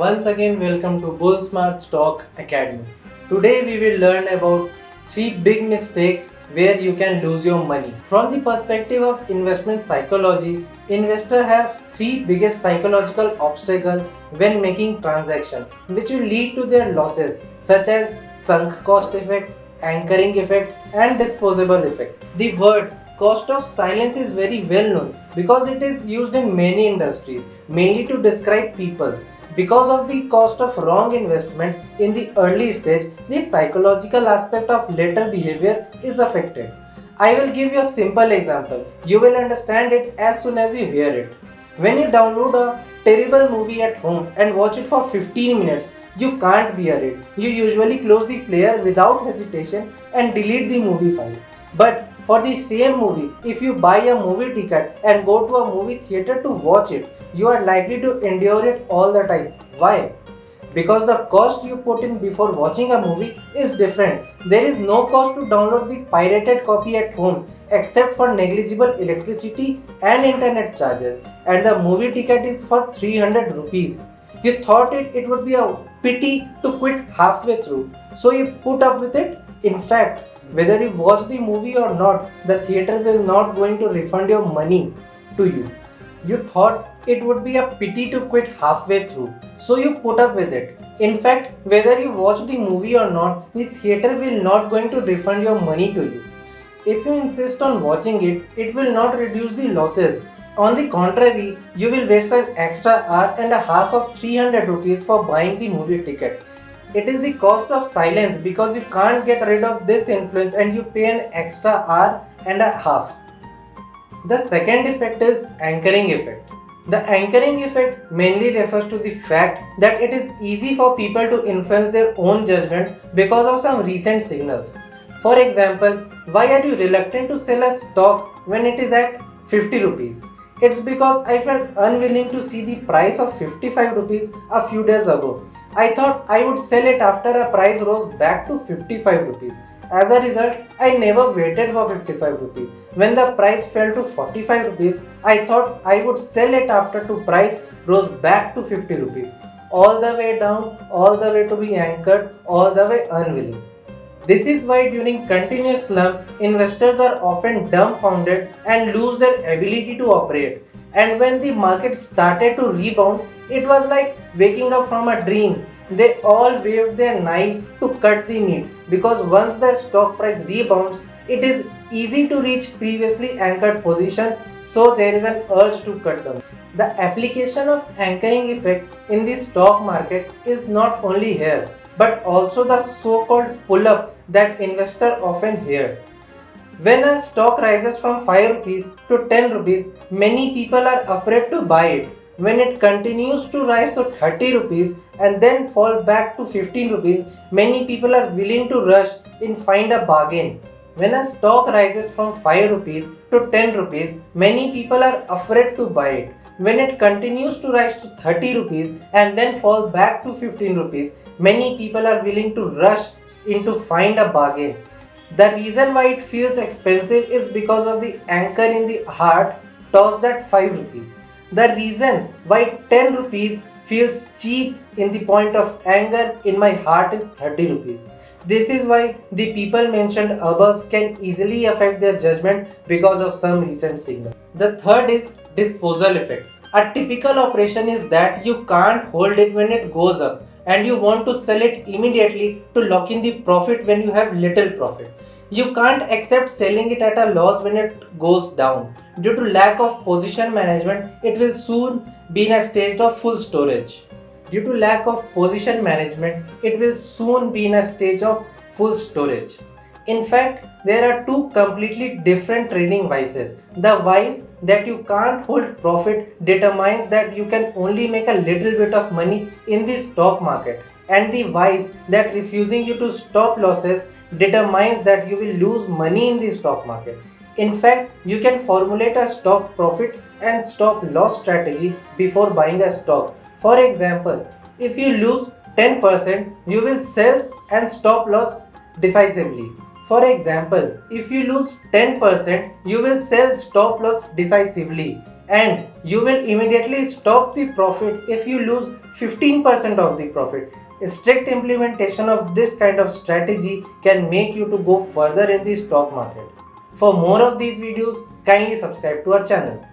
once again welcome to Bullsmart Stock Academy. Today we will learn about 3 big mistakes where you can lose your money. From the perspective of investment psychology, investors have 3 biggest psychological obstacles when making transactions which will lead to their losses, such as sunk cost effect, anchoring effect and disposable effect. The word cost of silence is very well known because it is used in many industries, mainly to describe people. Because of the cost of wrong investment in the early stage, the psychological aspect of later behavior is affected. I will give you a simple example. You will understand it as soon as you hear it. When you download a terrible movie at home and watch it for 15 minutes, you can't bear it. You usually close the player without hesitation and delete the movie file. But for the same movie, if you buy a movie ticket and go to a movie theater to watch it, you are likely to endure it all the time. Why? Because the cost you put in before watching a movie is different. There is no cost to download the pirated copy at home except for negligible electricity and internet charges, and the movie ticket is for 300 rupees. You thought it would be a pity to quit halfway through, so you put up with it. In fact, whether you watch the movie or not, the theater will not going to refund your money to you. You thought it would be a pity to quit halfway through, so you put up with it. In fact, whether you watch the movie or not, the theater will not going to refund your money to you. If you insist on watching it, it will not reduce the losses. On the contrary, you will waste an extra hour and a half of 300 rupees for buying the movie ticket. It is the cost of silence because you can't get rid of this influence and you pay an extra hour and a half. The second effect is anchoring effect. The anchoring effect mainly refers to the fact that it is easy for people to influence their own judgment because of some recent signals. For example, why are you reluctant to sell a stock when it is at 50 rupees? It's because I felt unwilling to see the price of 55 rupees a few days ago. I thought I would sell it after a price rose back to 55 rupees. As a result, I never waited for 55 rupees. When the price fell to 45 rupees, I thought I would sell it after the price rose back to 50 rupees. All the way down, all the way to be anchored, all the way unwilling. This is why during continuous slump, investors are often dumbfounded and lose their ability to operate. And when the market started to rebound, it was like waking up from a dream. They all waved their knives to cut the meat because once the stock price rebounds, it is easy to reach previously anchored position, so there is an urge to cut them. The application of anchoring effect in the stock market is not only here, but also the so-called pull-up that investors often hear. When a stock rises from 5 rupees to 10 rupees, many people are afraid to buy it. When it continues to rise to 30 rupees and then fall back to 15 rupees, many people are willing to rush and find a bargain. When a stock rises from 5 rupees to 10 rupees, many people are afraid to buy it. When it continues to rise to 30 rupees and then fall back to 15 rupees, many people are willing to rush in to find a bargain. The reason why it feels expensive is because of the anchor in the heart tossed at 5 rupees. The reason why 10 rupees feels cheap in the point of anger in my heart is 30 rupees. This is why the people mentioned above can easily affect their judgment because of some recent signal. The third is disposal effect. A typical operation is that you can't hold it when it goes up and you want to sell it immediately to lock in the profit when you have little profit. You can't accept selling it at a loss when it goes down. Due to lack of position management, it will soon be in a state of full storage. Due to lack of position management, it will soon be in a stage of full storage. In fact, there are two completely different trading vices. The vice that you can't hold profit determines that you can only make a little bit of money in the stock market, and the vice that refusing you to stop losses determines that you will lose money in the stock market. In fact, you can formulate a stop profit and stop loss strategy before buying a stock. For example, if you lose 10%, you will sell and stop loss decisively. For example, if you lose 10%, you will sell stop loss decisively. and you will immediately stop the profit if you lose 15% of the profit. A strict implementation of this kind of strategy can make you to go further in the stock market. For more of these videos, kindly subscribe to our channel.